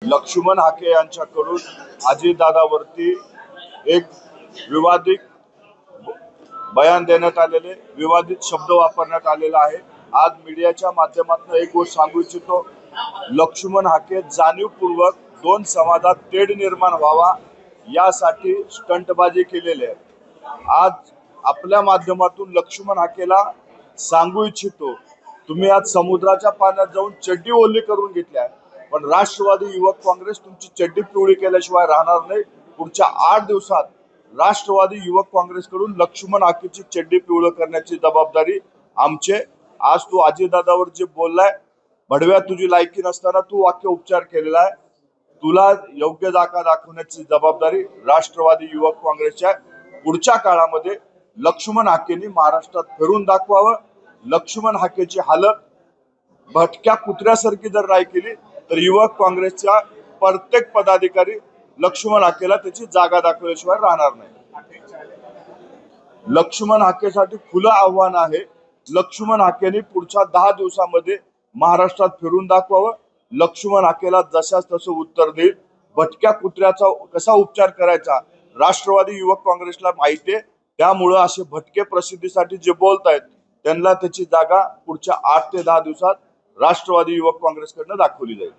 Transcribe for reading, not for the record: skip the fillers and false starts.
लक्ष्मण हाके यांच्याकडून अजितदादावरती एक विवादित बयान देण्यात आलेले, विवादित शब्द वापरण्यात आलेला आहे। आज मीडियाच्या माध्यमातून एक गोष्ट सांगू इच्छितो, लक्ष्मण हाके जाणीवपूर्वक दोन समाजात तेढ निर्माण व्हावा यासाठी स्टंटबाजी केलेली आहे। आज आपल्या माध्यमातून लक्ष्मण हाकेला सांगू इच्छितो, तुम्ही आज समुद्राच्या पाण्यात जाऊन चड्डी ओली करून घेतल्या, पण राष्ट्रवादी युवक काँग्रेस तुमची चड्डी पिवळी केल्याशिवाय राहणार नाही। पुढच्या 8 दिवसात राष्ट्रवादी युवक काँग्रेसकडून लक्ष्मण हाकेची चड्डी पिवळी करण्याची जबाबदारी आमचे। आज तू अजितदादावर जे बोललाय, भडव्या तुझी लायकी नसताना तू वाक्य उपचार केलेला आहे, तुला योग्य जागा दाखवण्याची जबाबदारी राष्ट्रवादी युवक काँग्रेसच्या। पुढच्या काळामध्ये लक्ष्मण हाकेंनी महाराष्ट्रात फिरून दाखवावं। लक्ष्मण हाकेची हालत भटक्या कुत्र्यासारखी जर नाही केली तर युवक काँग्रेसच्या प्रत्येक पदाधिकारी लक्ष्मण हाकेला त्याची जागा दाखवल्याशिवाय राहणार नाही। लक्ष्मण हाकेसाठी खुलं आव्हान आहे, लक्ष्मण हाकेने पुढच्या 10 दिवसामध्ये महाराष्ट्रात फिरून दाखवावं। लक्ष्मण हाकेला जशास तसं उत्तर देईल। भटक्या कुत्र्याचा कसा उपचार करायचा राष्ट्रवादी युवक काँग्रेसला माहिती आहे, त्यामुळे असे भटके प्रसिद्धीसाठी जे बोलतायत त्यांना त्याची जागा पुढच्या 8 ते 10 दिवसात राष्ट्रवादी युवक काँग्रेसकडनं दाखवली जाईल।